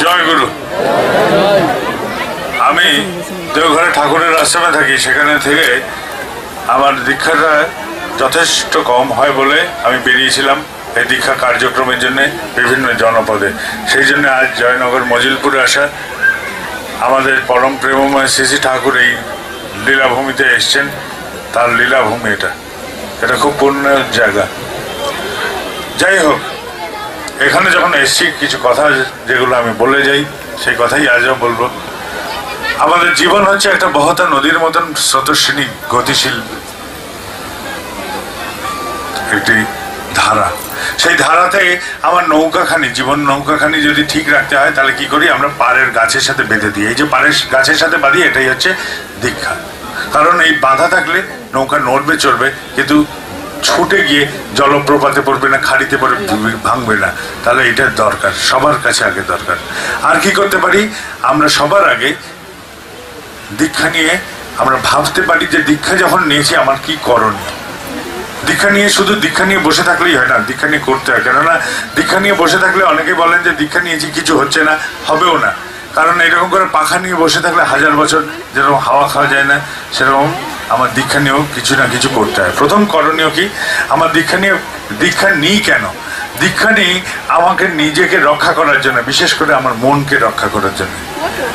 জয় গুরু। আমি দেওঘরে ঠাকুরের আশ্রমে থাকি, সেখানে থেকে আমার দীক্ষাটা যথেষ্ট কম হয় বলে আমি বেরিয়েছিলাম এই দীক্ষা কার্যক্রমের জন্য বিভিন্ন জনপদে। সেই জন্য আজ জয়নগর মজিলপুরে আসা। আমাদের পরম প্রেমময় শ্রী ঠাকুর এই লীলাভূমিতে এসছেন, তার লীলাভূমি এটা খুব পূর্ণের জায়গা। যাই হোক, এখানে যখন এসছি কিছু কথা যেগুলো আমি বলে যাই সেই কথাই আজও বলবো। আমাদের জীবন হচ্ছে একটা বহতা নদীর মতন স্রোতস্বিনী গতিশীল একটি ধারা। সেই ধারাতে আমার নৌকাখানি, জীবন নৌকাখানি যদি ঠিক রাখতে হয় তাহলে কি করি, আমরা পাড়ের গাছের সাথে বেঁধে দিই। এই যে পাড়ের গাছের সাথে বাঁধি, এটাই হচ্ছে দীক্ষা। কারণ এই বাঁধা থাকলে নৌকা নড়বে চড়বে, কিন্তু ছুটে গিয়ে জলপ্রপাতে পড়বে না, খাড়িতে পড়ে ভাঙবে না। তাহলে এটা দরকার, সবার কাছে আগে দরকার। আর কি করতে পারি, আমরা সবার আগে দীক্ষা নিয়ে আমরা ভাবতে পারি যে দীক্ষা যখন নিয়েছি আমার কি করণীয়। দীক্ষা নিয়ে শুধু দীক্ষা নিয়ে বসে থাকলেই হয় না, দীক্ষা নিয়ে করতে হয়। কেননা দীক্ষা নিয়ে বসে থাকলে অনেকে বলেন যে দীক্ষা নিয়েছি কিছু হচ্ছে না, হবেও না। কারণ এরকম করে পাখা নিয়ে বসে থাকলে 1000 বছর যেরকম হাওয়া খাওয়া যায় না, সেরকম আমার দীক্ষা নিয়েও কিছু না কিছু করতে হয়। প্রথম করণীয় কি, আমার দীক্ষা নিই কেন? দীক্ষা নিই আমাকে নিজেকে রক্ষা করার জন্য, বিশেষ করে আমার মনকে রক্ষা করার জন্য।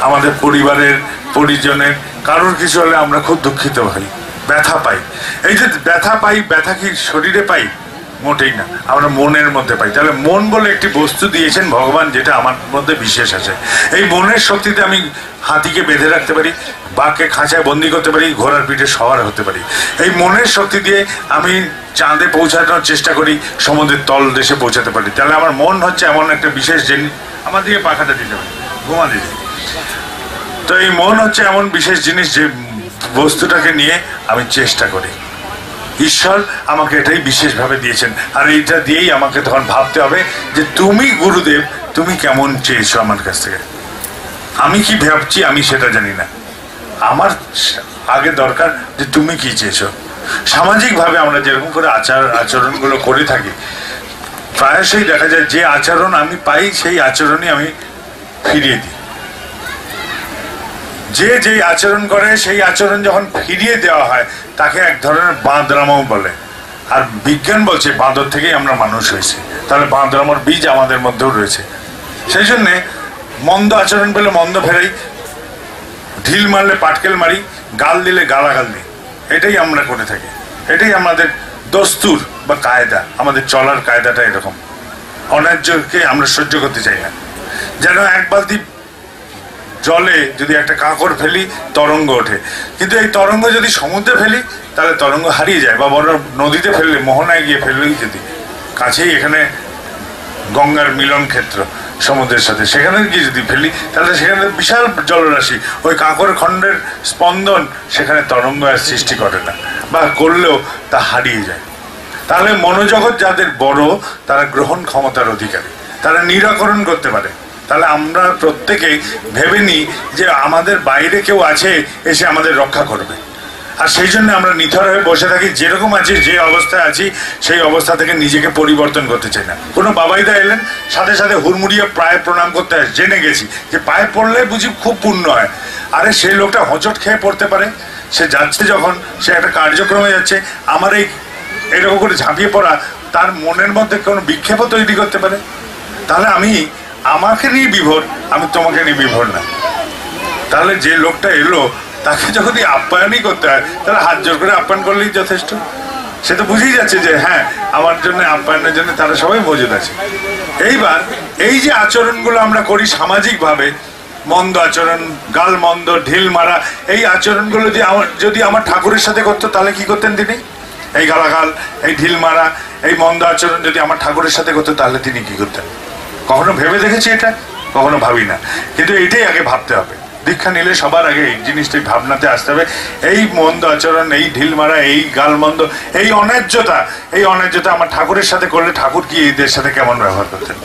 আমাদের পরিবারের পরিজনের কারোর কিছু হলে আমরা খুব দুঃখিত হই, ব্যথা পাই। এই যে ব্যথা পাই, ব্যথা কি শরীরে পাই? মোটেই না, আমরা মনের মধ্যে পাই। তাহলে মন বলে একটি বস্তু দিয়েছেন ভগবান, যেটা আমার মধ্যে বিশেষ আছে। এই মনের শক্তিতে আমি হাতিকে বেঁধে রাখতে পারি, বাঘকে খাঁচায় বন্দি করতে পারি, ঘোড়ার পিঠে সওয়ার হতে পারি। এই মনের শক্তি দিয়ে আমি চাঁদে পৌঁছানোর চেষ্টা করি, সমুদ্রের তল দেশে পৌঁছাতে পারি। তাহলে আমার মন হচ্ছে এমন একটা বিশেষ জিনিস। আমার দিকে পাখাটা দিতে পারি, ঘুমা দিতে। তো এই মন হচ্ছে এমন বিশেষ জিনিস যে বস্তুটাকে নিয়ে আমি চেষ্টা করি। ঈশ্বর আমাকে এটাই বিশেষভাবে দিয়েছেন, আর এইটা দিয়েই আমাকে তখন ভাবতে হবে যে তুমি গুরুদেব, তুমি কেমন চেয়েছো আমার কাছ থেকে। আমি কি ভাবছি আমি সেটা জানি না, আমার আগে দরকার যে তুমি কি চেয়েছো। সামাজিকভাবে আমরা যেরকম করে আচরণগুলো করে থাকি, প্রায়শই দেখা যায় যে আচরণ আমি পাই সেই আচরণই আমি ফিরিয়ে দিই। যে আচরণ করে সেই আচরণ যখন ফিরিয়ে দেওয়া হয় তাকে এক ধরনের বাঁদরামও বলে। আর বিজ্ঞান বলছে বাঁদর থেকেই আমরা মানুষ হয়েছি, তাহলে বাঁদরামোর বীজ আমাদের মধ্যেও রয়েছে। সেই জন্যে মন্দ আচরণ পেলে মন্দ ফেরাই, ঢিল মারলে পাটকেল মারি, গাল দিলে গালাগাল দিই। এটাই আমরা করে থাকি, এটাই আমাদের দস্তুর বা কায়দা। আমাদের চলার কায়দাটা এরকম। অন্যায্যকে আমরা সহ্য করতে চাই না। যেন এক বালতি জলে যদি একটা কাঁকড় ফেলি তরঙ্গ ওঠে, কিন্তু এই তরঙ্গ যদি সমুদ্রে ফেলি তাহলে তরঙ্গ হারিয়ে যায়। বা বড় নদীতে ফেললে, মোহনায় গিয়ে ফেললেই যদি কাছেই এখানে গঙ্গার মিলন ক্ষেত্র সমুদ্রের সাথে, সেখানে গিয়ে যদি ফেলি তাহলে সেখানে বিশাল জলরাশি, ওই কাঁকড় খণ্ডের স্পন্দন সেখানে তরঙ্গ আর সৃষ্টি করে না, বা করলেও তা হারিয়ে যায়। তাহলে মনোজগৎ যাদের বড় তারা গ্রহণ ক্ষমতার অধিকারী, তারা নিরাকরণ করতে পারে। তাহলে আমরা প্রত্যেকেই ভেবে নিই যে আমাদের বাইরে কেউ আছে এসে আমাদের রক্ষা করবে। আর সেই জন্য আমরা নিথর হয়ে বসে থাকি, যেরকম আছি, যে অবস্থায় আছি সেই অবস্থা থেকে নিজেকে পরিবর্তন করতে চাই না। কোনো বাবাইদা এলেন, সাথে সাথে হুড়মুড়িয়ে প্রায় প্রণাম করতে হয়। জেনে গেছি যে পায়ে পড়লে বুঝি খুব পুণ্য হয়। আরে সেই লোকটা হোঁচট খেয়ে পড়তে পারে, সে যাচ্ছে যখন, সে একটা কার্যক্রমে যাচ্ছে, আমার এই এরকম করে ঝাঁপিয়ে পড়া তার মনের মধ্যে কোনো বিক্ষেপও তৈরি করতে পারে। তাহলে আমি আমাকে নিয়ে বিভোর, আমি তোমাকে নিয়ে বিভোর না। তাহলে যে লোকটা এলো তাকে যখনই আপ্যায়নই করতে হয় তাহলে হাত জোর করে আপ্যায়ন করলেই যথেষ্ট। সে তো বুঝেই যাচ্ছে যে হ্যাঁ, আমার জন্য আপ্যায়নের জন্য তারা সবাই মজুদ আছে। এইবার এই যে আচরণগুলো আমরা করি সামাজিকভাবে, মন্দ আচরণ, গাল মন্দ, ঢিল মারা, এই আচরণগুলো যদি আমার ঠাকুরের সাথে করতো তাহলে কি করতেন তিনি? এই গালাগাল, এই ঢিল মারা, এই মন্দ আচরণ যদি আমার ঠাকুরের সাথে করতো তাহলে তিনি কি করতেন? কখনো ভেবে দেখেছি এটা? কখনো ভাবি না। কিন্তু এটাই আগে ভাবতে হবে। দীক্ষা নিলে সবার আগে এই জিনিসটাই ভাবনাতে আসতে হবে। এই মন্দ আচরণ, এই ঢিল মারা, এই গালমন্দ, এই অন্যায্যতা আমার ঠাকুরের সাথে করলে ঠাকুর কি এদের সাথে কেমন ব্যবহার করতেন?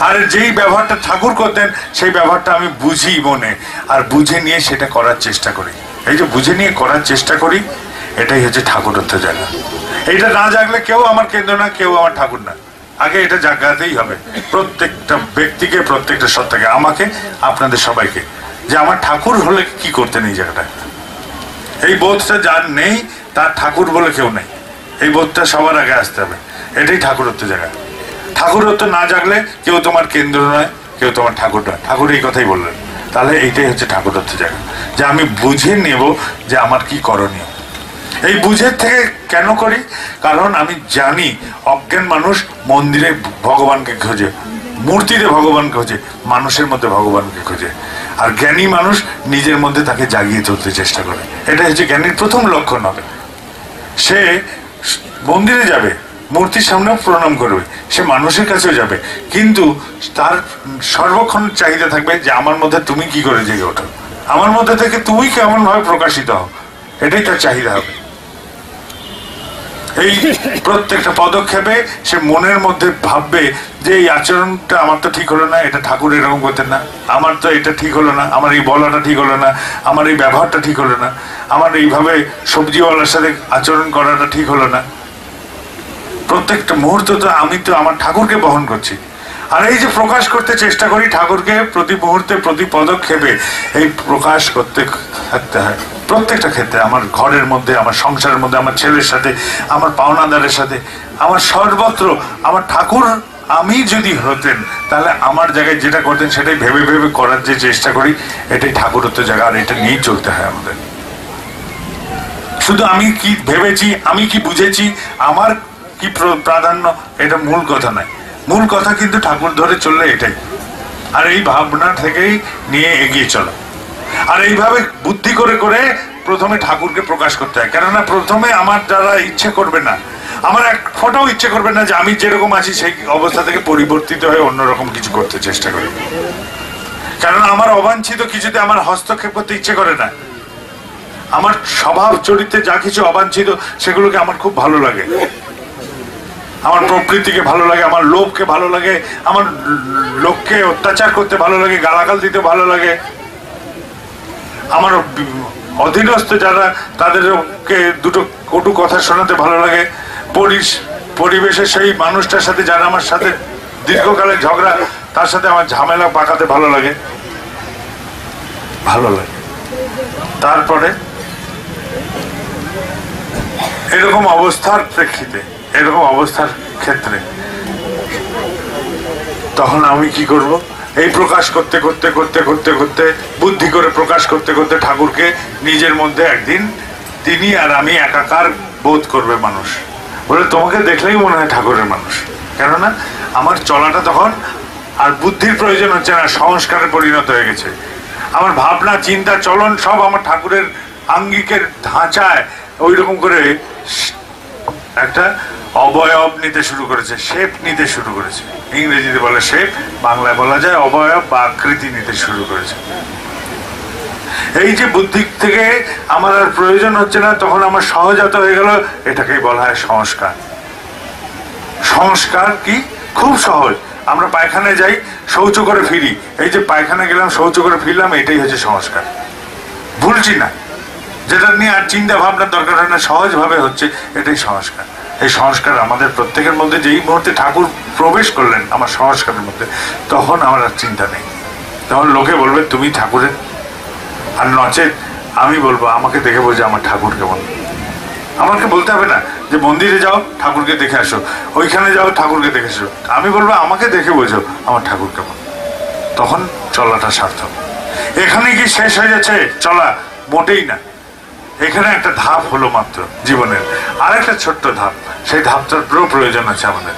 আর যেই ব্যবহারটা ঠাকুর করতেন সেই ব্যবহারটা আমি বুঝি মনে, আর বুঝে নিয়ে সেটা করার চেষ্টা করি। এই যে বুঝে নিয়ে করার চেষ্টা করি, এটাই হচ্ছে ঠাকুরত্ব জায়গা। এইটা না জাগলে কেউ আমার কেন্দ্র না, কেউ আমার ঠাকুর না। আগে এটা জাগাতেই হবে প্রত্যেকটা ব্যক্তিকে, প্রত্যেকটা সত্তাকে, আমাকে, আপনাদের সবাইকে, যে আমার ঠাকুর হলে কি করতেন এই জায়গাটা। এই বোধটা যার নেই তার ঠাকুর বলে কেউ নেই। এই বোধটা সবার আগে আসতে হবে। এটাই ঠাকুরত্ব জায়গা। ঠাকুরত্ব না জাগলে কেউ তোমার কেন্দ্র নয়, কেউ তোমার ঠাকুর নয়। ঠাকুর এই কথাই বললেন। তাহলে এইটাই হচ্ছে ঠাকুরত্ব জায়গা, যে আমি বুঝে নেব যে আমার কি করণীয়। এই বুঝের থেকে কেন করি? কারণ আমি জানি অজ্ঞান মানুষ মন্দিরে ভগবানকে খোঁজে, মূর্তিতে ভগবানকে খোঁজে, মানুষের মধ্যে ভগবানকে খোঁজে। আর জ্ঞানী মানুষ নিজের মধ্যে তাকে জাগিয়ে তুলতে চেষ্টা করে। এটা হচ্ছে জ্ঞানীর প্রথম লক্ষণ হবে। সে মন্দিরে যাবে, মূর্তির সামনেও প্রণাম করবে, সে মানুষের কাছেও যাবে, কিন্তু তার সর্বক্ষণ চাহিদা থাকবে যে আমার মধ্যে তুমি কি করে জেগে ওঠো, আমার মধ্যে থেকে তুমি কেমন ভাবে প্রকাশিত হও, এটাই তার চাহিদা হবে। এই প্রত্যেকটা পদক্ষেপে সে মনের মধ্যে ভাববে যে এই আচরণটা আমার তো ঠিক হলো না, এটা ঠাকুর এরকম করতেন না, আমার তো এটা ঠিক হলো না, আমার এই বলাটা ঠিক হলো না, আমার এই ব্যবহারটা ঠিক হলো না, আমার এইভাবে সবজিওয়ালার সাথে আচরণ করাটা ঠিক হলো না। প্রত্যেকটা মুহূর্ত তো আমি তো আমার ঠাকুরকে বহন করছি। আর এই যে প্রকাশ করতে চেষ্টা করি ঠাকুরকে প্রতি মুহূর্তে, প্রতি পদক্ষেপে, এই প্রকাশ করতে থাকতে হয় প্রত্যেকটা ক্ষেত্রে। আমার ঘরের মধ্যে, আমার সংসারের মধ্যে, আমার ছেলের সাথে, আমার পাওনাদারের সাথে, আমার সর্বত্র আমার ঠাকুর আমি যদি হতেন তাহলে আমার জায়গায় যেটা করতেন সেটাই ভেবে ভেবে করার যে চেষ্টা করি, এটাই ঠাকুরত্ব জায়গা। আর এটা নিয়েই চলতে হয় আমাদের। শুধু আমি কি ভেবেছি, আমি কি বুঝেছি, আমার কি প্রাধান্য, এটা মূল কথা নয়। মূল কথা কিন্তু ঠাকুর ধরে চললে এটাই। আর এই ভাবনা থেকেই নিয়ে এগিয়ে চলো। আর এইভাবে বুদ্ধি করে করে প্রথমে ঠাকুরকে প্রকাশ করতে হয়। কেননা প্রথমে আমার দ্বারা ইচ্ছে করবে না, আমার এক ফোটাও ইচ্ছে করবে না যে আমি যেরকম আছি সেই অবস্থা থেকে পরিবর্তিত হয়ে অন্যরকম কিছু করতে চেষ্টা করি। কেননা আমার অবাঞ্ছিত কিছুতে আমার হস্তক্ষেপ করতে ইচ্ছে করে না। আমার স্বভাব চরিত্রে যা কিছু অবাঞ্ছিত সেগুলোকে আমার খুব ভালো লাগে। আমার প্রকৃতিকে ভালো লাগে, আমার লোভকে ভালো লাগে, আমার লোককে অত্যাচার করতে ভালো লাগে, গালাগাল দিতে ভালো লাগে, আমার অধীনস্থ যারা তাদেরকে দুটো কটু কথা শোনাতে ভালো লাগে, পরিবেশের সেই মানুষটার সাথে যারা আমার সাথে দীর্ঘকালের ঝগড়া, তার সাথে আমার ঝামেলা পাকাতে ভালো লাগে। তারপরে এরকম অবস্থার প্রেক্ষিতে, এরকম অবস্থার ক্ষেত্রে তখন আমি কি করব? এই প্রকাশ করতে করতে করতে করতে করতে বুদ্ধি করে প্রকাশ করতে করতে ঠাকুরকে নিজের মধ্যে একদিন তিনি আর আমি একাকার বোধ করবে মানুষ। বলে তোমাকে দেখলেই মনে হয় ঠাকুরের মানুষ। কেননা আমার চলাটা তখন আর বুদ্ধির প্রয়োজন হচ্ছে না, সংস্কারে পরিণত হয়ে গেছে। আমার ভাবনা, চিন্তা, চলন সব আমার ঠাকুরের আঙ্গিকের ধাঁচায় ওই রকম করে একটা অবয়ব নিতে শুরু করেছে, শেপ নিতে শুরু করেছে। ইংরেজিতে বলে শেপ, বাংলায় বলা যায় অবয়ব বা আকৃতি নিতে শুরু করেছে। এই যে বুদ্ধি থেকে আমার আর প্রয়োজন হচ্ছে না, তখন আমার সহজাত হয়ে গেল। এটাকেই বলা হয় সংস্কার। সংস্কার কি? খুব সহজ। আমরা পায়খানায় যাই, শৌচ করে ফিরি। এই যে পায়খানা গেলাম, শৌচ করে ফিরলাম, এটাই হচ্ছে সংস্কার। ভুলছি না, যেটা নিয়ে আর চিন্তা ভাবনার দরকার হয় না, সহজভাবে হচ্ছে, এটাই সংস্কার। এই সংস্কার আমাদের প্রত্যেকের মধ্যে যেই মুহূর্তে ঠাকুর প্রবেশ করলেন আমার সংস্কারের মধ্যে, তখন আমার আর চিন্তা নেই। তখন লোকে বলবে তুমি ঠাকুরের, আর নচেত আমি বলবো আমাকে দেখে বোঝো আমার ঠাকুর কেমন। আমাকে বলতে হবে না যে মন্দিরে যাও ঠাকুরকে দেখে আসো, ওইখানে যাও ঠাকুরকে দেখে আসো। আমি বলবো আমাকে দেখে বোঝো আমার ঠাকুর কেমন। তখন চলাটা সার্থক। এখানে কি শেষ হয়ে যাচ্ছে চলা? মোটেই না। এখানে একটা ধাপ হলো মাত্র জীবনের, আর একটা ছোট্ট ধাপ। সেই ধাপটার পুরো প্রয়োজন আছে আমাদের।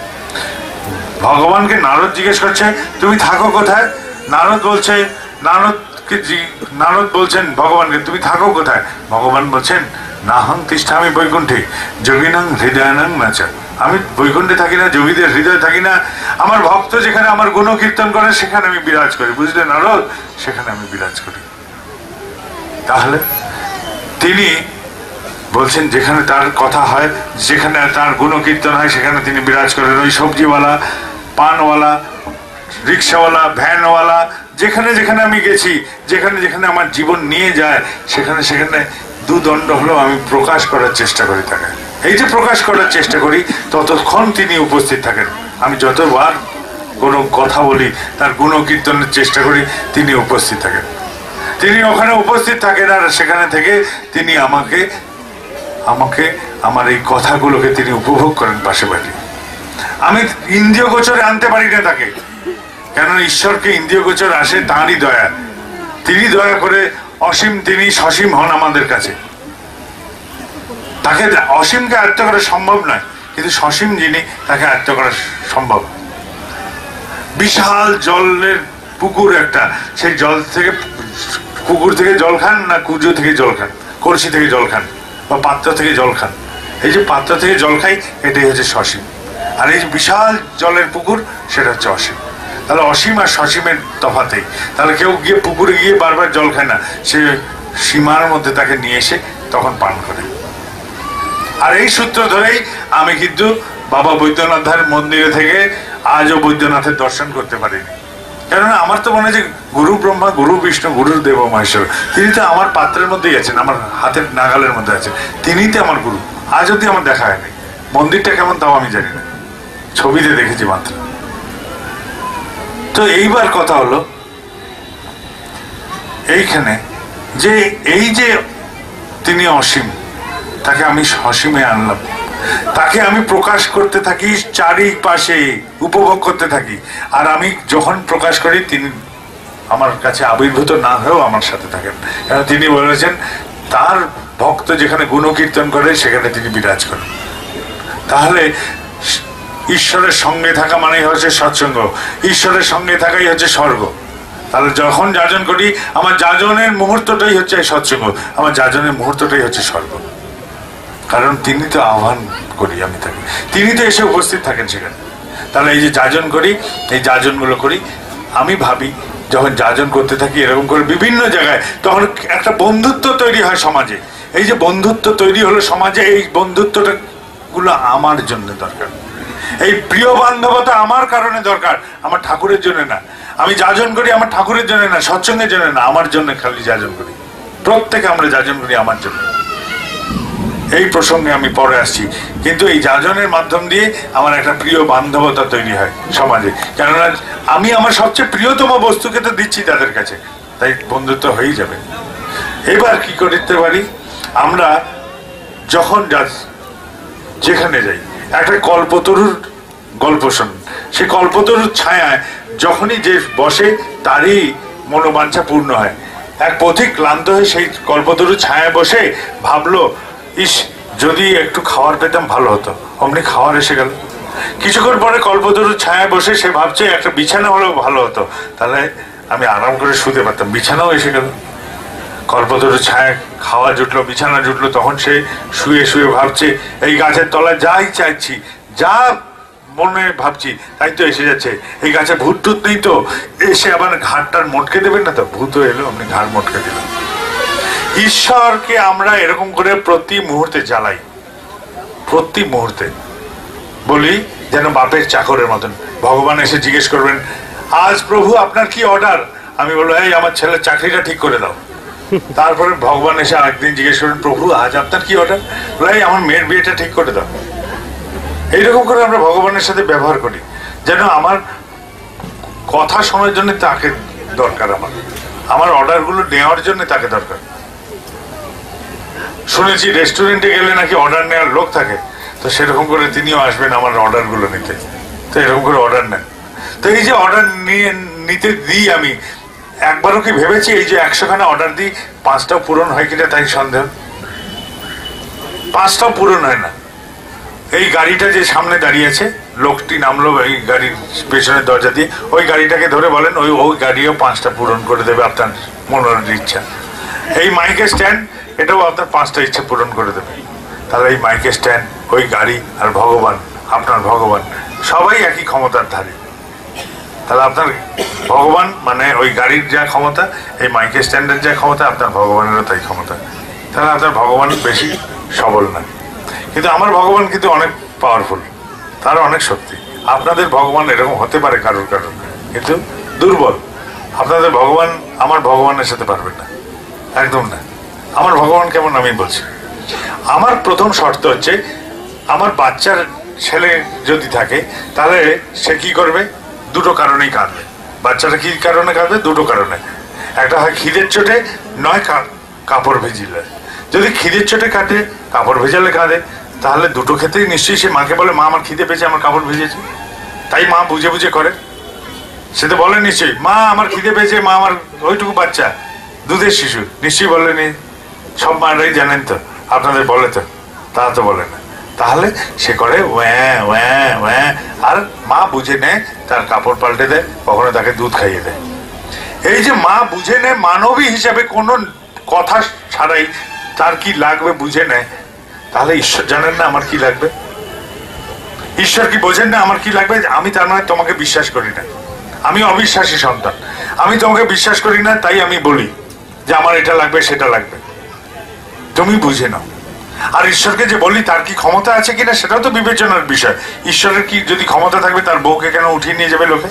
ভগবানকে নারদ জিজ্ঞেস করছে তুমি থাকো কোথায়? নারদ বলছেন ভগবানকে তুমি থাকো কোথায়? ভগবান বলছেন নাহং তিষ্ঠামি বৈকুণ্ঠে যোগিনাং হৃদয়ানাং নাচা। আমি বৈকুণ্ঠে থাকি না, যোগীদের হৃদয়ে থাকি না। আমার ভক্ত যেখানে আমার গুণ কীর্তন করে সেখানে আমি বিরাজ করি। বুঝলে নারদ? সেখানে আমি বিরাজ করি। তাহলে তিনি বলছেন যেখানে তার কথা হয়, যেখানে তার গুণকীর্তন হয়, সেখানে তিনি বিরাজ করেন। ওই সবজিওয়ালা, পানওয়ালা, রিক্সাওয়ালা, ভ্যানওয়ালা, যেখানে যেখানে আমি গেছি, যেখানে যেখানে আমার জীবন নিয়ে যায়, সেখানে সেখানে দুদণ্ড হলেও আমি প্রকাশ করার চেষ্টা করি তাকে। এই যে প্রকাশ করার চেষ্টা করি ততক্ষণ তিনি উপস্থিত থাকেন। আমি যতবার কোনো কথা বলি, তার গুণকীর্তনের চেষ্টা করি, তিনি উপস্থিত থাকেন। তিনি ওখানে উপস্থিত থাকেন আর সেখানে থেকে তিনি আমাকে আমার এই কথাগুলোকে তিনি উপভোগ করেন পাশে বাড়ি। আমি ইন্দ্রিয় গোচরে আনতে পারি না তাকে, কেন ঈশ্বরকে ইন্দ্রিয় গোচর আসে তাঁরই দয়া। তিনি দয়া করে অসীম, তিনি সসীম হন আমাদের কাছে। তাকে অসীমকে আয়ত্ত করা সম্ভব নয়, কিন্তু সসীম যিনি তাকে আয়ত্ত করা সম্ভব। বিশাল জলের পুকুর একটা, সেই জল থেকে, পুকুর থেকে জল খান না কুজো থেকে জল খান, কলসি থেকে জল খান বা পাত্র থেকে জল খান? এই যে পাত্র থেকে জল খাই, এটাই হচ্ছে সসীম। আর এই যে বিশাল জলের পুকুর, সেটা হচ্ছে অসীম। তাহলে অসীম আর সসীমের তফাতেই। তাহলে কেউ গিয়ে পুকুরে গিয়ে বারবার জল খায় না, সে সীমার মধ্যে তাকে নিয়ে এসে তখন পান করে। আর এই সূত্র ধরেই আমি কিন্তু বাবা বৈদ্যনাথের মন্দিরে থেকে আজও বৈদ্যনাথের দর্শন করতে পারিনি। কেননা আমার তো মনে হয় যে গুরু ব্রহ্মা, গুরু বিষ্ণু, গুরুর দেব মহেশ্বর, তিনি তো আমার পাত্রের মধ্যেই আছেন, আমার হাতের নাগালের মধ্যে আছেন। তিনিই তো আমার গুরু। আজ অব্দি আমার দেখা হয়নি। মন্দিরটা কেমন তাও আমি জানি না, ছবিতে দেখেছি মাত্র। তো এইবার কথা হলো এইখানে যে এই যে তিনি অসীম, তাকে আমি সসীমে আনলাম, তাকে আমি প্রকাশ করতে থাকি, চারিপাশে উপভোগ করতে থাকি। আর আমি যখন প্রকাশ করি, তিনি আমার কাছে আবির্ভূত না হয়েও আমার সাথে থাকেন। কেন তিনি বলেছেন তার ভক্ত যেখানে গুণকীর্তন করে সেখানে তিনি বিরাজ করেন। তাহলে ঈশ্বরের সঙ্গে থাকা মানেই হচ্ছে সৎসঙ্গ, ঈশ্বরের সঙ্গে থাকাই হচ্ছে স্বর্গ। তাহলে যখন যাজন করি, আমার যাজনের মুহূর্তটাই হচ্ছে সৎসঙ্গ, আমার যাজনের মুহূর্তটাই হচ্ছে স্বর্গ। কারণ তিনি তো আহ্বান করি আমি তাকে, তিনি তো এসে উপস্থিত থাকেন সেখানে। তাহলে এই যে যাজন করি, এই যাজনগুলো করি, আমি ভাবি যখন যাজন করতে থাকি এরকম করে বিভিন্ন জায়গায়, তখন একটা বন্ধুত্ব তৈরি হয় সমাজে। এই যে বন্ধুত্ব তৈরি হলো সমাজে, এই বন্ধুত্বটা গুলো আমার জন্য দরকার। এই প্রিয় বান্ধবতা আমার কারণে দরকার, আমার ঠাকুরের জন্য না। আমি যাজন করি আমার ঠাকুরের জন্য না, সৎসঙ্গের জন্য না, আমার জন্য খালি যাজন করি। প্রত্যেকে আমরা যাজন করি আমার জন্য। এই প্রসঙ্গে আমি পরে আসছি, কিন্তু এই যাজনের মাধ্যম দিয়ে আমার একটা প্রিয় বান্ধবতা তৈরি হয় সমাজে। কেননা আমি আমার সবচেয়ে প্রিয়তম বস্তুকে তো দিচ্ছি তাদের কাছে, তাই বন্ধুত্ব হয়েই যাবে। এবার কি করতে পারি, আমরা যখন যেখানে যাই, একটা কল্পতরুর গল্প শুনুন। সেই কল্পতরুর ছায়ায় যখনই যে বসে, তারই মনোবাঞ্ছা পূর্ণ হয়। এক পথিক ক্লান্ত হয়ে সেই কল্পতরুর ছায়ায় বসে ভাবলো, ইস যদি একটু খাওয়ার পেতাম ভালো হতো। অমনি খাওয়ার এসে গেল। কিছুক্ষণ পরে কল্পতরুর ছায়ায় বসে সে ভাবছে একটা বিছানা হলেও ভালো হতো, তাহলে আমি আরাম করে শুতে পারতাম। বিছানাও এসে গেল। কল্পতরুর ছায়া, খাওয়া জুটলো, বিছানা জুটলো, তখন সে শুয়ে শুয়ে ভাবছে এই গাছের তলায় যাই চাইছি, যা মনে ভাবছি তাই তো এসে যাচ্ছে। এই গাছে ভূত টুত নেই তো, এসে আবার ঘাটটার মটকে দেবেন না তো? ভূত এলো, আপনি ঘাড় মটকে দিলেন। ঈশ্বরকে আমরা এরকম করে প্রতি মুহূর্তে জ্বালাই, প্রতি মুহূর্তে বলি যেন বাপের চাকরের মতন। ভগবান এসে জিজ্ঞেস করবেন, আজ প্রভু আপনার কি অর্ডার? আমি বলবো, এই আমার ছেলের চাকরিটা ঠিক করে দাও। তারপরে ভগবান এসে আরেকদিন জিজ্ঞেস করবেন, প্রভু আজ আপনার কি অর্ডার? এই আমার মেয়ের বিয়েটা ঠিক করে দাও। এইরকম করে আমরা ভগবানের সাথে ব্যবহার করি, যেন আমার কথা শোনার জন্য তাকে দরকার, আমার অর্ডারগুলো নেওয়ার জন্য তাকে দরকার। শুনেছি রেস্টুরেন্টে গেলে নাকি অর্ডার নেওয়ার লোক থাকে, তো সেরকম করে তিনিও আসবেন আমার অর্ডারগুলো নিতে। তো এরকম করে অর্ডার নেন। তো এই যে অর্ডার নিতে দিই, আমি একবারও কি ভেবেছি এই যে 100খানা অর্ডার দিই, 5টাও পূরণ হয় কিনা তাই সন্দেহ। 5টাও পূরণ হয় না। এই গাড়িটা যে সামনে দাঁড়িয়ে আছে, লোকটি নামলো এই গাড়ির পেছনের দরজা দিয়ে, ওই গাড়িটাকে ধরে বলেন ওই গাড়িও 5টা পূরণ করে দেবে আপনার মনের ইচ্ছা। এই মাইকের স্ট্যান্ড, এটাও আপনার 5টা ইচ্ছা পূরণ করে দেবে। তাহলে এই মাইকের স্ট্যান্ড, ওই গাড়ি আর ভগবান, আপনার ভগবান, সবাই একই ক্ষমতার ধারী। তাহলে আপনার ভগবান মানে ওই গাড়ির যা ক্ষমতা, এই মাইকের স্ট্যান্ডের যা ক্ষমতা, আপনার ভগবানেরও তাই ক্ষমতা। তাহলে আপনার ভগবান বেশি সবল না, কিন্তু আমার ভগবান কিন্তু অনেক পাওয়ারফুল, তার অনেক শক্তি। আপনাদের ভগবান এরকম হতে পারে কারোর কারোর, কিন্তু দুর্বল। আপনাদের ভগবান আমার ভগবানের সাথে পারবেন না, একদম না। আমার ভগবান কেমন আমি বলছি। আমার প্রথম শর্ত হচ্ছে, আমার বাচ্চার ছেলে যদি থাকে তাহলে সে কি করবে? দুটো কারণেই কাঁদবে। বাচ্চাটা কি কারণে কাঁদবে? দুটো কারণে। একটা হয় খিদের চোটে, নয় কাপড় ভেজিলে। যদি খিদের চোটে কাঁদে, কাপড় ভেজালে কাঁদে, তাহলে দুটো ক্ষেত্রেই নিশ্চয়ই সে মাকে বলে, মা আমার খিদে পেয়েছে, আমার কাপড় ভেজেছে। তাই মা বুঝে বুঝে করে। সে তো বলে নিশ্চয়ই, মা আমার খিদে পেয়েছে, মা আমার, ওইটুকু বাচ্চা দুধের শিশু, নিশ্চয়ই বলেনি। সব মারাই জানেন তো, আপনাদের বলে তো, তারা তো বলে না। তাহলে সে করে ওয়াঁ ওয়াঁ ওয়াঁ, আর মা বুঝে নেয়, তার কাপড় পাল্টে দেয়, কখনো তাকে দুধ খাইয়ে দেয়। এই যে মা বুঝে নেয়, মানবী হিসাবে কোনো কথা ছাড়াই তার কি লাগবে বুঝে নেয়, তাহলে ঈশ্বর জানেন না আমার কি লাগবে? ঈশ্বর কি বোঝেন না আমার কি লাগবে? আমি তার মানে তোমাকে বিশ্বাস করি না, আমি অবিশ্বাসী সন্তান, আমি তোমাকে বিশ্বাস করি না, তাই আমি বলি যে আমার এটা লাগবে সেটা লাগবে, তুমি বুঝে নাও। আর ঈশ্বরকে যে বলি তার কি ক্ষমতা আছে কিনা সেটাও তো বিবেচনার বিষয়। ঈশ্বরের কি যদি ক্ষমতা থাকবে, তার বউকে কেন উঠিয়ে নিয়ে যাবে লোকে?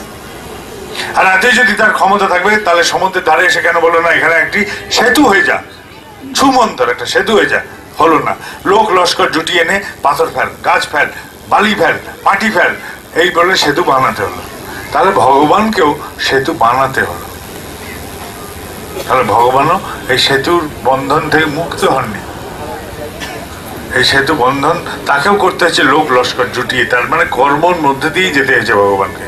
আর এতই যদি তার ক্ষমতা থাকবে, তাহলে সমুদ্রের ধারে এসে কেন বলো না এখানে একটি সেতু হয়ে যা, ছুমন্তর একটা সেতু হয়ে যা? হলো না। লোক লস্কর জুটিয়ে এনে পাথর ফেল, গাছ ফেল, বালি ফেল, মাটি ফেল, এই বলে সেতু বানাতে হলো। তাহলে ভগবানকেও সেতু বানাতে হলো। তাহলে ভগবানও এই সেতুর বন্ধন থেকে মুক্ত হননি। এই সেতু বন্ধন তাকেও করতে হচ্ছে লোক লস্কর জুটিয়ে, তার মানে কর্মর মধ্যে দিয়েই যেতে হয়েছে ভগবানকে।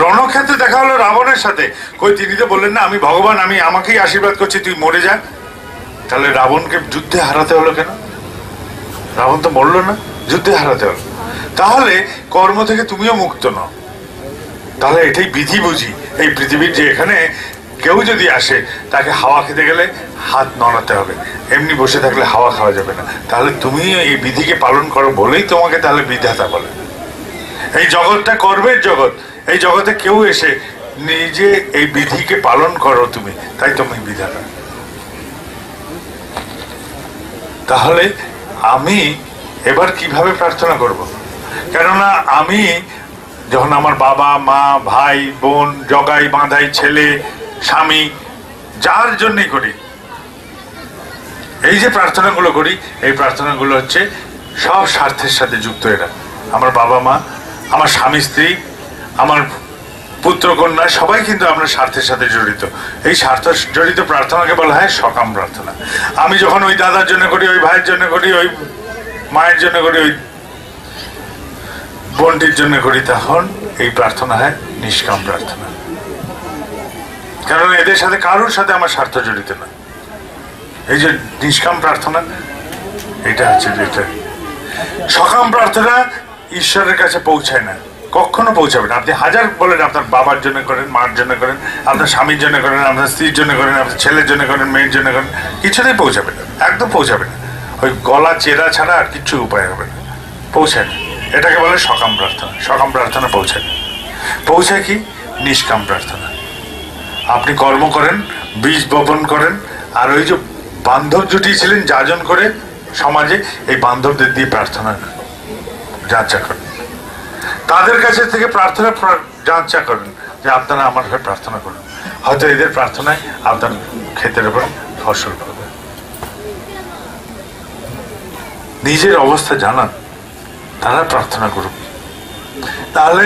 রণক্ষেত্রে দেখা হলো রাবণের সাথে, কই তিনি তো বললেন না আমি ভগবান, আমি আমাকেই আশীর্বাদ করছি, তুই মরে যা। তাহলে রাবণকে যুদ্ধে হারাতে হলো কেন? রাবণ তো মরলো না, যুদ্ধে হারাতে হলো। তাহলে কর্ম থেকে তুমিও মুক্ত নও। তাহলে এটাই বিধি বুঝি। এই পৃথিবীর যে এখানে কেউ যদি আসে, তাকে হাওয়া খেতে গেলে হাত নড়াতে হবে, এমনি বসে থাকলে হাওয়া খাওয়া যাবে না। তাহলে তুমি এই বিধিকে পালন করো বলেই তোমাকে তাহলে বিধাতা বলে। এই জগৎটা কর্মের জগৎ, এই জগতে কেউ এসে নিজে এই বিধিকে পালন করো তুমি, তাই তুমি বিধাতা। তাহলে আমি এবার কিভাবে প্রার্থনা করব? কেননা আমি যখন আমার বাবা মা ভাই বোন জগাই বাঁধাই ছেলে স্বামী যার জন্যই করি, এই যে প্রার্থনাগুলো করি, এই প্রার্থনাগুলো হচ্ছে সব স্বার্থের সাথে যুক্ত। এরা আমার বাবা মা, আমার স্বামী স্ত্রী, আমার পুত্র কন্যা, সবাই কিন্তু আমরা স্বার্থের সাথে জড়িত। এই স্বার্থ জড়িত প্রার্থনাকে বলা হয় সকাম প্রার্থনা। আমি যখন ওই দাদার জন্য করি, ওই ভাইয়ের জন্য করি, ওই মায়ের জন্য করি, ওই বোনটির জন্য করি, তখন এই প্রার্থনা হয় নিষ্কাম প্রার্থনা। কারণ এদের সাথে কারোর সাথে আমার স্বার্থ জড়িত না। এই যে নিষ্কাম প্রার্থনা, এটা হচ্ছে যেটা সকাম প্রার্থনা ঈশ্বরের কাছে পৌঁছায় না, কখনো পৌঁছাবে না। আপনি হাজার বলেন আপনার বাবার জন্য করেন, মার জন্য করেন, আপনার স্বামীর জন্য করেন, আপনার স্ত্রীর জন্য করেন, আপনার ছেলের জন্য করেন, মেয়ের জন্য করেন, কিছুতেই পৌঁছাবে না, একদম পৌঁছাবে না। ওই গলা চেরা ছাড়া আর কিচ্ছু উপায় হবে না, পৌঁছায় না। এটাকে বলে সকাম প্রার্থনা। সকাম প্রার্থনা পৌঁছায় না। পৌঁছায় কি? নিষ্কাম প্রার্থনা। আপনি কর্ম করেন, বীজ বপন করেন, আর ওই যে বান্ধব জুটিয়েছিলেন যাজন করে সমাজে, এই বান্ধবদের দিয়ে প্রার্থনা যাচা করেন, তাদের কাছে থেকে প্রার্থনা যাচা করেন যে আপনারা আমার হয়ে প্রার্থনা করুন, হয়তো এদের প্রার্থনায় আপনার ক্ষেতের উপর ফসল পাবে। নিজের অবস্থা জানান, তারা প্রার্থনা করুন। তাহলে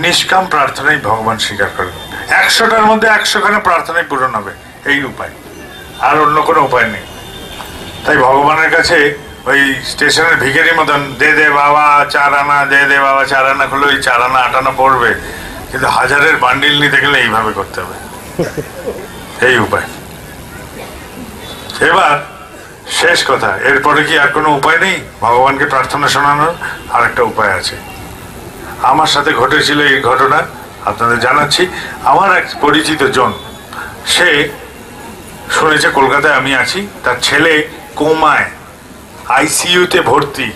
নিষ্কাম প্রার্থনাই ভগবান স্বীকার করেন। 100টার মধ্যে 100খানা প্রার্থনাই পূরণ হবে, এই উপায়, আর অন্য কোনো উপায় নেই। তাই ভগবানের কাছে ওই স্টেশনের ভিখারির মতন দে দে বাবা 4 আনা, দে দে বাবা 4 আনা খুলে ওই 4 আনা 8 আনা পড়বে, কিন্তু হাজারের বান্ডিল নিতে গেলে এইভাবে করতে হবে, এই উপায়। এবার শেষ কথা, এরপরে কি আর কোনো উপায় নেই ভগবানকে প্রার্থনা শোনানোর? আর একটা উপায় আছে। আমার সাথে ঘটেছিল এই ঘটনা, আপনাদের জানাচ্ছি। আমার এক পরিচিত জন, সে শুনেছে কলকাতায় আমি আছি, তার ছেলে কোমায় আইসিইউতে ভর্তি,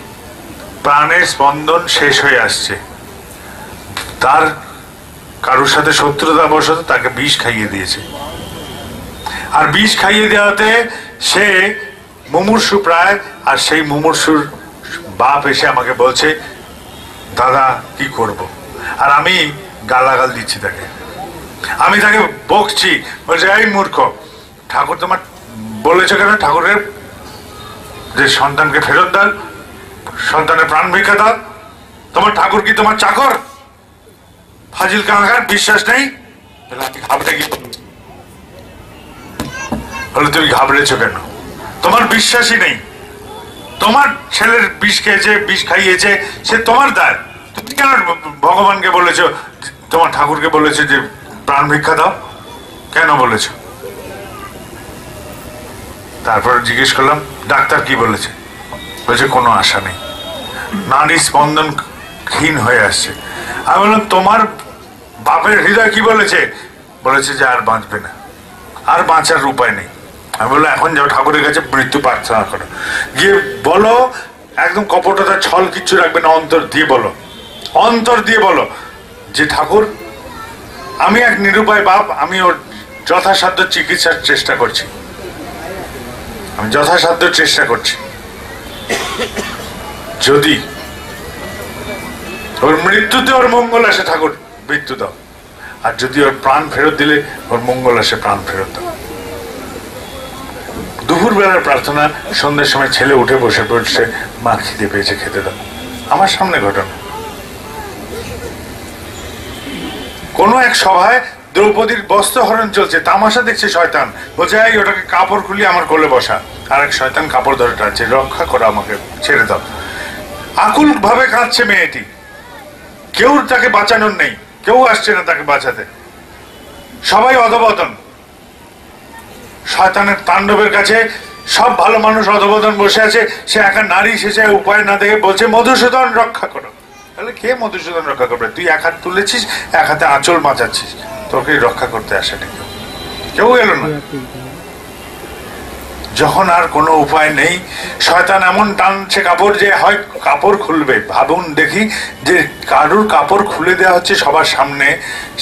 প্রাণের স্পন্দন শেষ হয়ে আসছে। তার কারোর সাথে শত্রুতা বশত তাকে বিষ খাইয়ে দিয়েছে, আর বিষ খাইয়ে দেওয়াতে সে মুমূর্ষু প্রায়। আর সেই মুমূর্ষুর বাপ এসে আমাকে বলছে, দাদা কি করব? আর আমি গালাগাল দিচ্ছি তাকে, আমি তাকে বকছি, বলছে এই মূর্খ, ঠাকুর তোমার বলেছো কেন ঠাকুরের যে সন্তানকে ফেরত দেন, সন্তানের প্রাণ ভিক্ষা দাও? তোমার ঠাকুর কি তোমার চাকর? ফাজিল কাঙ্গার বিশ্বাস নেই? বলে তুমি ঘাবড়েছো কেন? তোমার বিশ্বাসই নেই। তোমার ছেলের বিষ খেয়েছে, বিষ খাইয়েছে, সে তোমার দায়। তুমি কেন ভগবানকে বলেছো, তোমার ঠাকুরকে বলেছো যে প্রাণ ভিক্ষা দাও? কেন বলেছো? তারপর জিজ্ঞেস করলাম ডাক্তার কি বলেছে? বলছে কোনো আশা নেই, নারী স্পন্দন ক্ষীণ হয়ে আসছে। আমি বললাম তোমার বাপের হৃদয় কি বলেছে? বলেছে যে আর বাঁচবে না, আর বাঁচার উপায় নেই। আমি বললাম এখন যাও ঠাকুরের কাছে মৃত্যু প্রার্থনা করো, গিয়ে বলো, একদম কপটতা ছল কিচ্ছু রাখবে না, অন্তর দিয়ে বলো, অন্তর দিয়ে বলো যে ঠাকুর আমি এক নিরুপায় বাপ, আমি ওর যথাসাধ্য চিকিৎসার চেষ্টা করছি, আমি যথাসাধ্য চেষ্টা করছি, যদি ওর মৃত্যুতে ওর মঙ্গল আসে ঠাকুর মৃত্যু দাও, আর যদি ওর প্রাণ ফেরত দিলে ওর মঙ্গল আসে প্রাণ ফেরত দাও। দুপুর বেলার প্রার্থনা, সন্ধ্যের সময় ছেলে উঠে বসে পড়ছে, মা খিদে পেয়েছে খেতে দাও। আমার সামনে ঘটনা। কোন এক সভায় দ্রৌপদীর বস্ত্রহরণ চলছে, তামাশা দেখছে শয়তান, বলছে এই ওটাকে কাপড় খুলিয়ে আমার কোলে বসা। আর এক শয়তান কাপড় ধরে টানছে, রক্ষা করো আমাকে, ছেড়ে দাও। আকুল ভাবে কাঁদছে মেয়েটি, কেউ তাকে বাঁচানোর নেই, কেউ আসছে না তাকে বাঁচাতে, সবাই অধপতন। শয়তানের তাণ্ডবের কাছে সব ভালো মানুষ অধপতন বসে আছে, সে একা নারী, সে উপায় না দেখে বলছে মধুসূদন রক্ষা করো। তাহলে কে মধুসূদন রক্ষা করবে? তুই এক হাত তুলেছিস, এক হাতে আঁচল বাঁচাচ্ছিস, তোকে রক্ষা করতে আসেনি কেউ, কেউ এলো না। যখন আর কোনো উপায় নেই, শয়তান এমন টানছে কাপড় যে হয় কাপড় খুলবে। ভাবুন দেখি যে কারুর কাপড় খুলে দেওয়া হচ্ছে সবার সামনে,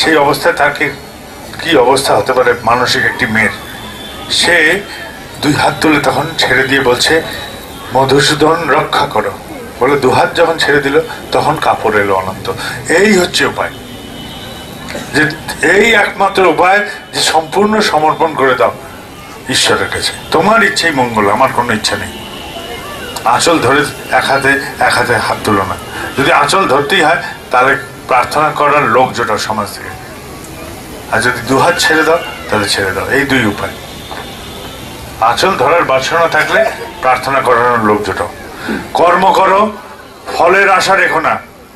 সেই অবস্থায় তাকে কি অবস্থা হতে পারে মানসিক একটি মেয়ের? সে দুই হাত তুলে তখন ছেড়ে দিয়ে বলছে মধুসূদন রক্ষা করো বলে দুহাত যখন ছেড়ে দিল তখন কাপড় এলো অনন্ত। এই হচ্ছে উপায়, যে এই একমাত্র উপায় যে সম্পূর্ণ সমর্পণ করে দাও ঈশ্বরের কাছে, তোমার ইচ্ছেই মঙ্গল, আমার কোনো ইচ্ছা নেই। আঁচল ধরে এক হাতে হাত তুলো না, যদি আঁচল ধরতেই হয় তাহলে প্রার্থনা করার লোক জোটাও সমাজ থেকে, আর যদি দুহাত ছেড়ে দাও তাহলে ছেড়ে দাও। এই দুই উপায়। আঁচল ধরার বাসনা থাকলে প্রার্থনা করানোর লোক জোটাও। কর্ম করো, ফলের আশা রেখো না,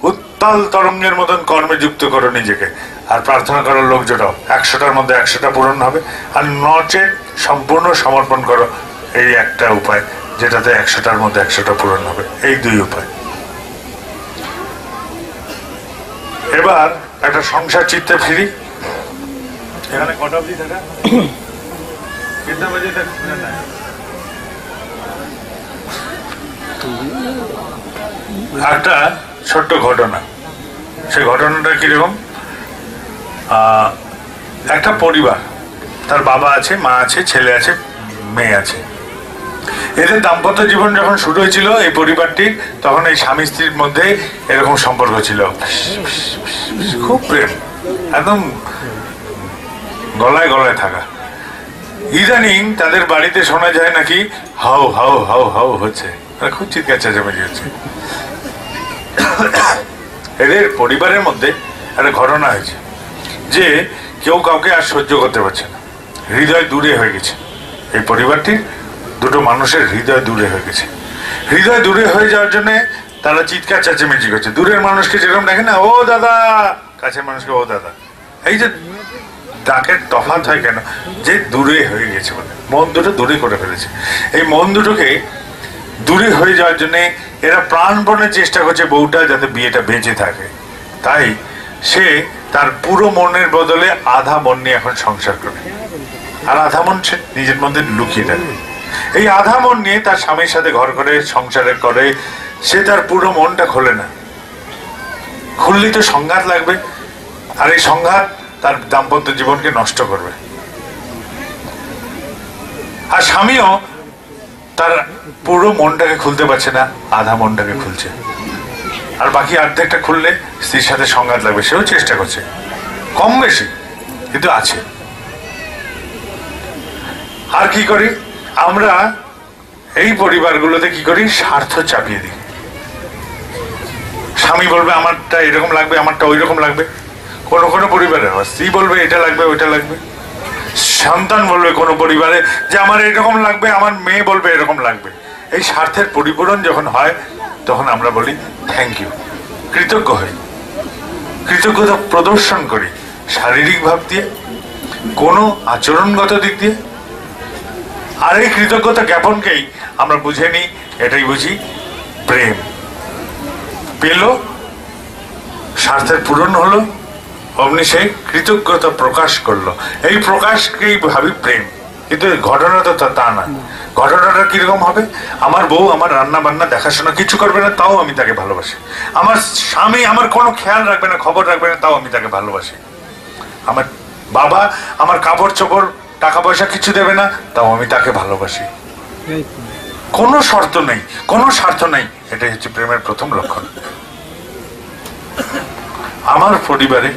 উত্তাল তরঙ্গের মতন কর্মে যুক্ত করো নিজেকে, আর প্রার্থনা করার লোক জোটাও। 100টার মধ্যে 100টা পূরণ হবে, আর নচে সম্পূর্ণ সমর্পণ করো। এই একটা উপায় যেটাতে 100টার মধ্যে 100টা পূরণ হবে। এই দুই উপায়। এবার একটা সংসার চিত্তে ফিরি। এখানে কটা অবধি থাকা? একটা ছোট্ট ঘটনা। সেই ঘটনাটা কিরকম? একটা পরিবার, তার বাবা আছে, মা আছে, ছেলে আছে, মেয়ে আছে। এদের দাম্পত্য জীবন যখন শুরু হয়েছিল এই পরিবারটির, তখন এই স্বামী স্ত্রীর মধ্যে এরকম সম্পর্ক ছিল, খুব প্রেম, একদম গলায় গলায় থাকা। ইদানিং তাদের বাড়িতে শোনা যায় নাকি হাউ হাউ হাউ হাউ হচ্ছে, খুব চিৎকার চেঁচামেচি হচ্ছে। এদের পরিবারের মধ্যে একটা ঘটনা হয়েছে যে কেউ কাউকে আর সহ্য করতে পারছে না, হৃদয় দূরে হয়ে গেছে। এই পরিবারটির দুটো মানুষের হৃদয় দূরে হয়ে গেছে। হৃদয় দূরে হয়ে যাওয়ার জন্য তারা চিৎকার চেঁচামেচি করছে। দূরের মানুষকে যেরকম দেখে না ও দাদা, কাছের মানুষকে ও দাদা। এই যে ডাকের তফাৎ হয় কেন? যে দূরে হয়ে গেছে বলে, মন দুটো দূরে করে ফেলেছে। এই মন দুটোকে দূরে হয়ে যাওয়ার জন্য এরা প্রাণপণে চেষ্টা করছে বউটা যাতে বিয়েটা বেঁচে থাকে। তাই সে তার পুরো মনের বদলে আধা মন নিয়ে এখন সংসার করে, আর আধা মন সে নিজের মধ্যে লুকিয়ে থাকে। এই আধা মন নিয়ে তার স্বামীর সাথে ঘর করে সংসারে করে, সে তার পুরো মনটা খোলে না। খুললেই তো সংঘাত লাগবে, আর এই সংঘাত তার দাম্পত্য জীবনকে নষ্ট করবে। আর স্বামীও তার পুরো মনটাকে খুলতে পারছে না, আধা মনটাকে খুলছে, আর বাকি অর্ধেকটা খুললে স্ত্রীর সাথে সংঘাত লাগবে। সেও চেষ্টা করছে, কম বেশি কিন্তু আছে। আর কি করি? আমরা এই পরিবারগুলোতে কি করি, স্বার্থ চাপিয়ে দিই। স্বামী বলবে আমারটা এরকম লাগবে, আমারটা ওই রকম লাগবে। কোনো কোনো পরিবারে স্ত্রী বলবে এটা লাগবে ওইটা লাগবে। সন্তান বলবে কোনো পরিবারে যে আমার এরকম লাগবে, আমার মেয়ে বলবে এরকম লাগবে। এই স্বার্থের পরিপূরণ যখন হয় তখন আমরা বলি থ্যাংক ইউ, কৃতজ্ঞ হই, কৃতজ্ঞতা প্রদর্শন করি শারীরিক ভাব দিয়ে, কোনো আচরণগত দিক দিয়ে। আর এই কৃতজ্ঞতা জ্ঞাপনকেই আমরা বুঝে নিই, এটাই বুঝি প্রেম। পেল, স্বার্থের পূরণ হলো, অমনি সে কৃতজ্ঞতা প্রকাশ করলো। এই প্রকাশকেই ভাবি প্রেম। কিন্তু ঘটনাটা তো তা না। ঘটনাটা কিরকম হবে, আমার বউ আমার রান্না বান্না দেখাশোনা কিছু করবে না, তাও আমি তাকে ভালোবাসি। আমার স্বামী আমার কোনো খেয়াল রাখবে না, খবর রাখবে না, তাও আমি তাকে ভালোবাসি। আমার বাবা আমার কাপড় চোপড় টাকা পয়সা কিছু দেবে না, তাও আমি তাকে ভালোবাসি। কোনো শর্ত নেই, কোনো স্বার্থ নেই। এটাই হচ্ছে প্রেমের প্রথম লক্ষণ। আমার পরিবারে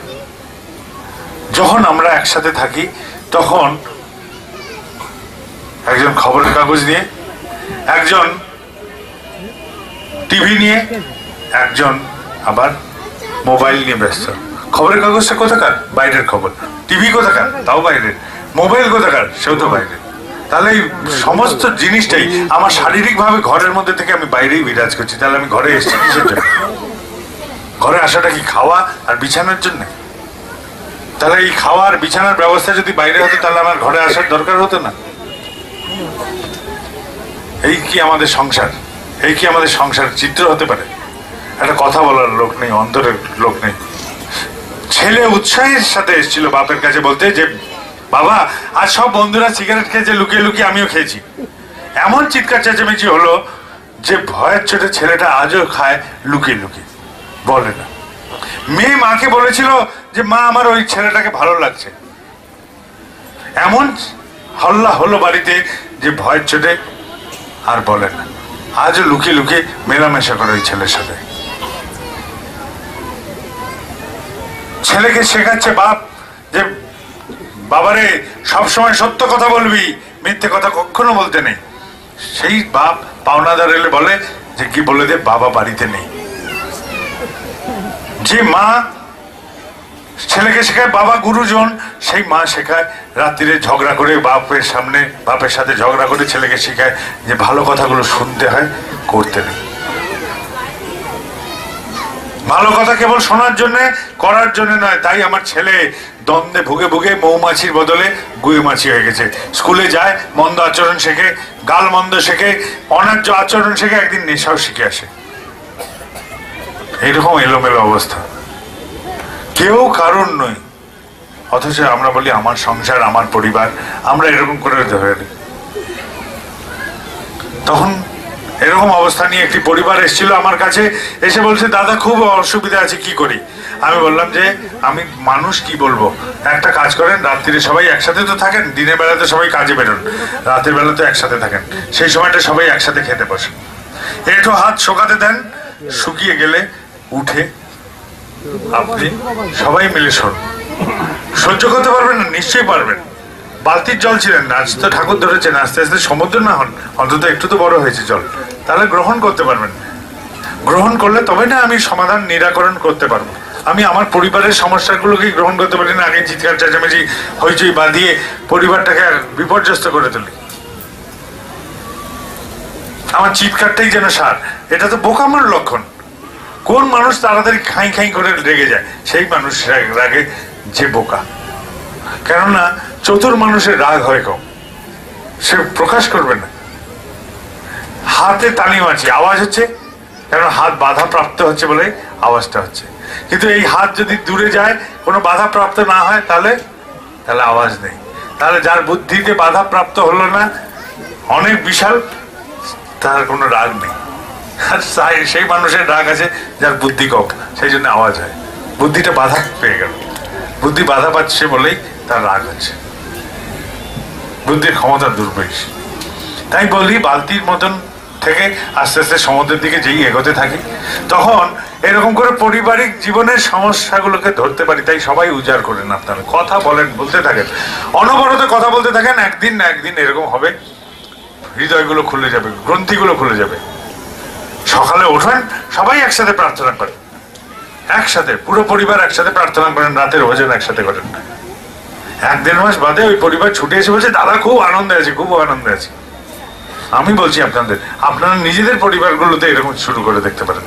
যখন আমরা একসাথে থাকি তখন একজন খবরের কাগজ নিয়ে, একজন টিভি নিয়ে, একজন আবার মোবাইল নিয়ে ব্যস্ত। খবরের কাগজটা কোথাকার, বাইরের খবর। টিভি কোথাকার, তাও বাইরের। মোবাইল কোথাকার, সেও তো বাইরে। তাহলে এই সমস্ত জিনিসটাই আমার শারীরিক ভাবে ঘরের মধ্যে থেকে আমি বাইরেই বিরাজ করছি। তাহলে আমি ঘরে এসেছি কিসের জন্য? ঘরে আসাটা কি খাওয়া আর বিছানার জন্য? তাহলে এই খাওয়া আর বিছানার ব্যবস্থা যদি বাইরে হতো তাহলে আমার ঘরে আসার দরকার হতো না। এই কি আমাদের সংসার? এই কি আমাদের সংসার চিত্র হতে পারে? একটা কথা বলার লোক নেই, অন্তরের লোক নেই। ছেলে উৎসাহের সাথে এসেছিল বাপের কাছে বলতে যে বাবা আজ সব বন্ধুরা সিগারেট খেয়েছে, লুকিয়ে লুকিয়ে আমিও খেয়েছি। এমন চিৎকার চেঁচামেচি হলো যে ভয়ের চোটে ছেলেটা আজও খায় লুকিয়ে লুকিয়ে, বলে না। মেয়ে মাকে বলেছিল যে মা আমার ওই ছেলেটাকে ভালো লাগছে। এমন হল্লা হলো বাড়িতে যে ভয়ের চোটে আর বলে না, আজও লুকিয়ে লুকিয়ে মেলামেশা করে ওই ছেলের সাথে। ছেলেকে শেখাচ্ছে বাপ যে বাবারে সবসময় সত্য কথা বলবি, মিথ্যে কথা কখনো বলতে নেই। সেই বাপ পাওনাদার এলে বলে যে কি বলে দে বাবা বাড়িতে নেই। যে মা ছেলেকে শেখায় বাবা গুরুজন, সেই মা শেখায় রাত্রিরে ঝগড়া করে বাপের সামনে, বাপের সাথে ঝগড়া করে ছেলেকে শেখায় যে ভালো কথাগুলো শুনতে হয়, করতে নেই। ভালো কথা কেবল শোনার জন্য, করার জন্য নয়। তাই আমার ছেলে দ্বন্দ্বে ভুগে ভুগে মৌমাছির বদলে গুইমাছি হয়ে গেছে। স্কুলে যায়, মন্দ আচরণ শেখে, গাল মন্দ শেখে, অন্যায্য আচরণ শেখে, একদিন নেশাও শিখে আসে। এইরকম এলোমেলো অবস্থা, কেউ কারণ নয়। অথচ আমরা বলি আমার সংসার, আমার পরিবার, আমরা এরকম করে ধরে নিই। তখন এরকম অবস্থা নিয়ে একটি পরিবার এসেছিল আমার কাছে, এসে বলছে দাদা খুব অসুবিধা আছে, কি করি? আমি বললাম যে আমি মানুষ কি বলবো, একটা কাজ করেন, রাত্রিরে সবাই একসাথে তো থাকেন, দিনের বেলা তো সবাই কাজে বেরোন, রাতের বেলা তো একসাথে থাকেন, সেই সময়টা সবাই একসাথে খেতে বসেন। একটু হাত শোকাতে দেন, শুকিয়ে গেলে উঠে আপনি সবাই মিলে শোন। সহ্য করতে পারবেন না? নিশ্চয়ই পারবেন। বালতির জল ছিলেন না, আজ তো ঠাকুর ধরেছেন, আস্তে আস্তে সমুদ্র না হন, অন্তত একটু তো বড় হয়েছে জল, তাহলে গ্রহণ করতে পারবেন। গ্রহণ করলে তবে না আমি সমাধান নিরাকরণ করতে পারবো। আমি আমার পরিবারের সমস্যাগুলোকে গ্রহণ করতে পারি না, আগে চিৎকার চেঁচামেচি হইচই বাঁধিয়ে পরিবারটাকে আর বিপর্যস্ত করে তুলি। আমার চিৎকারটাই যেন সার, এটা তো বোকামার লক্ষণ। কোন মানুষ তাড়াতাড়ি খাই খাই করে রেগে যায়? সেই মানুষ রাগে যে বোকা। কেননা চতুর মানুষের রাগ হয় কম, সে প্রকাশ করবে না। হাতে তালি মারছি, আওয়াজ হচ্ছে, কারণ হাত বাধা প্রাপ্ত হচ্ছে বলে আওয়াজটা হচ্ছে। কিন্তু এই হাত যদি দূরে যায়, কোনো বাধা প্রাপ্ত না হয়, তাহলে তাহলে আওয়াজ নেই। তাহলে যার বুদ্ধিতে বাধা প্রাপ্ত হলো না, অনেক বিশাল, তার কোনো রাগ নেই। আর সেই মানুষের রাগ আছে যার বুদ্ধি কম, সেই জন্য আওয়াজ হয়। বুদ্ধিটা বাধা পেয়ে গেল, বুদ্ধি বাধা পাচ্ছে বলেই তার রাগ হচ্ছে। বুদ্ধির ক্ষমতা দুর্বল। তাই বলি বালতির মতন থেকে আস্তে আস্তে সমুদ্রের দিকে যেই এগোতে থাকি, তখন এরকম করে পারিবারিক জীবনের সমস্যাগুলোকে ধরতে পারি। তাই সবাই উজাড় করেন, আপনারা কথা বলেন, বলতে থাকেন, অনবরত কথা বলতে থাকেন। একদিন না একদিন এরকম হবে হৃদয়গুলো খুলে যাবে, গ্রন্থিগুলো খুলে যাবে। সকালে ওঠেন, সবাই একসাথে প্রার্থনা করেন, একসাথে পুরো পরিবার একসাথে প্রার্থনা করেন, রাতের ভোজন একসাথে করেন না। 1-1.5 মাস বাদে ওই পরিবার ছুটে এসে বলছে দাদা খুব আনন্দে আছে, খুব আনন্দে আছে। আমি বলছি আপনাদের, আপনারা নিজেদের পরিবারগুলোতে এরকম শুরু করে দেখতে পারেন।